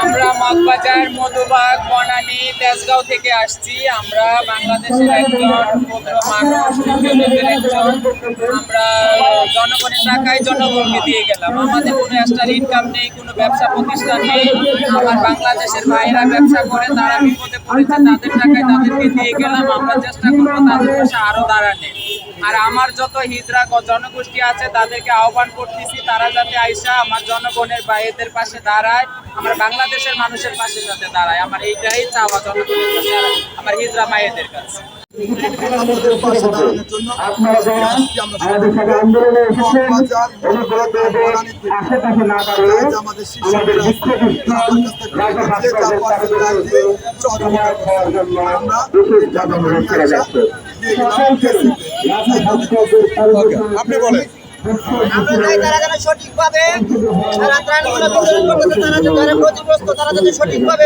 আমরা মগবাজার, মধুবাগ, বনানী, তেজগাঁও থেকে আসছি। আমরা বাংলাদেশের একজন ক্ষুদ্র মানুষ, তৃতীয় লোকের একজন। আমরা জনগণের টাকায় জনগণকে দিয়ে গেলাম। আমাদের কোনো এক্সট্রা ইনকাম নেই, কোনো ব্যবসা প্রতিষ্ঠান নেই। আমার বাংলাদেশের ভাইয়েরা ব্যবসা করে, তারা বিপদে পড়েছে, তাদের টাকায় তাদেরকে দিয়ে গেলাম। আমরা চেষ্টা করবো তাদের পাশে আরও দাঁড়ানে। আর আমার যত হিজড়া জনগোষ্ঠী আছে তাদেরকে আহ্বান করতেছি, তারা যাতে আইসা আমার জনগণের ভাইদের পাশে দাঁড়ায়, আমার বাংলাদেশের মানুষের পাশে যাতে দাঁড়ায়। আমার এইটাই চাওয়া জনগণের কাছে, আমার হিজড়া মায়েদের কাছে। আপনি বলেন আমরা চাই তারা যেন সঠিকভাবে তারা ত্রাণগুলো বিতরণ করতেছে, তারা যারা ক্ষতিগ্রস্ত তারা যাতে সঠিকভাবে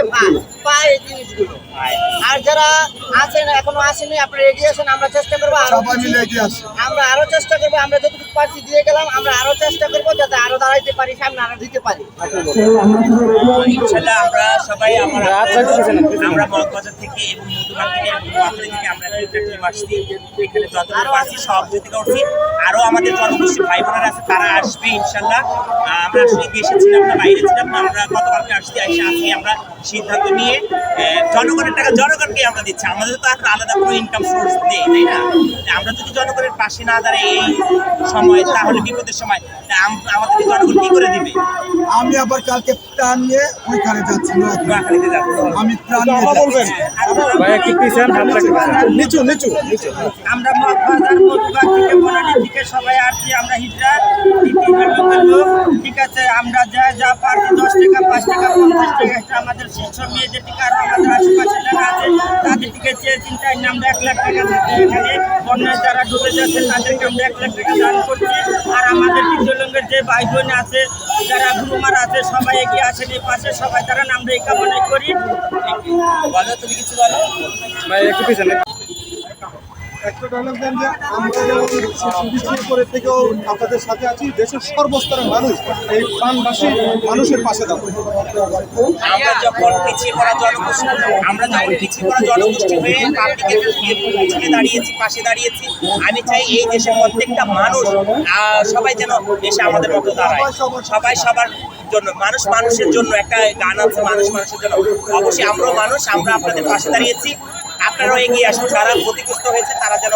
পায় এই জিনিসগুলো। আর যারা আছেন এখনো আসেনি, আপনারা এগিয়ে আসেন, আমরা চেষ্টা করবো আমরা আরো চেষ্টা করবো। আমরা যতটুকু পারছি দিয়ে গেলাম, আমরা আরো চেষ্টা করবো যাতে আরো দাঁড়াইতে পারি, সামনে আরো দিতে পারি। ইনশাআল্লাহ আমরা সবাই আমরা মগবাজার থেকে এবং মধুবাগ থেকে এবং নোয়াখালী থেকে আমরা একটা টিম আসছি। এখানে যতটুকু পারছি সহযোগিতা করছি। আরও আমাদের জনগোষ্ঠী ভাই বোনেরা আছে, তারা আসবে ইনশাআল্লাহ। আমরা আসলে দেশে ছিলাম না, বাইরে ছিলাম না। আমরা গতকালকে আসছি, আজকে আমরা সিদ্ধান্ত নিয়ে জনগণের টাকা জনগণকে আমরা দিচ্ছি। আমাদের তো এখন আলাদা কোনো ইনকাম সোর্স নেই, তাই না? আমরা যদি জনগণের পাশে না দাঁড়াই এই সময়, তাহলে বিপদের সময় আমাদেরকে জনগণ কি করে দিবে? আমি আবার কালকে প্রাণ নিয়ে ওইখানে যাচ্ছি, নোয়াখালীতে যাবো। আমি প্রাণ নিয়ে বলবেন নিচু নিচু নিচু। আমরা মগবাজার, মধুবাগ থেকে, বনানী থেকে সবাই আসছি। আমরা হিজড়া লোকের লোক, ঠিক আছে। আমরা যা পারছি 10 টাকা, 5 টাকা, 50 টাকা, একটা আমাদের শিশু মেয়েদের টিকা, আর আমাদের আশেপাশে যারা আছে তাদের থেকে চেয়ে চিন্তায় আমরা 1 লাখ টাকা এখানে বন্যায় যারা ডুবে যাচ্ছে তাদেরকে আমরা 1 লাখ টাকা দান করছি। আর আমাদের তৃতীয়লঙ্গের যে ভাই বোন আছে, যারা গুরুমার আছে, সবাই এগিয়ে আসেন এই পাশে, সবাই তারা আমরা এই কামনাই করি। বলো, তুমি কিছু বলো। একটা ডায়লগ দেন যে আমরা করে থেকেও আপনাদের সাথে আছি, দেশের সর্বস্তরের মানুষ এই প্রাণবাসী মানুষের পাশে দাঁড়াবে। আমরা যখন পিছিয়ে পড়া জনগোষ্ঠী হয়ে পাবলিকের পিছনে দাঁড়িয়েছি, পাশে দাঁড়িয়েছি, আমি চাই এই দেশের প্রত্যেকটা মানুষ সবাই যেন এসে আমাদের মতো দাঁড়ায়। সবাই সবার জন্য, মানুষ মানুষের জন্য। একটা গান আছে, মানুষ মানুষের জন্য। অবশ্যই আমরাও মানুষ, আমরা আপনাদের পাশে দাঁড়িয়েছি, আপনারাও এগিয়ে আসুন। যারা ক্ষতিগ্রস্ত হয়েছে তারা যেন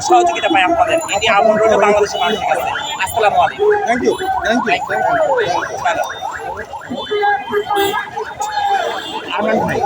সহযোগিতা পায় আপনাদের। এটি আহ্বান রইল বাংলাদেশের মানুষের কাছে। আসসালামু আলাইকুম। Thank you, thank you, thank you. Arman ভাই।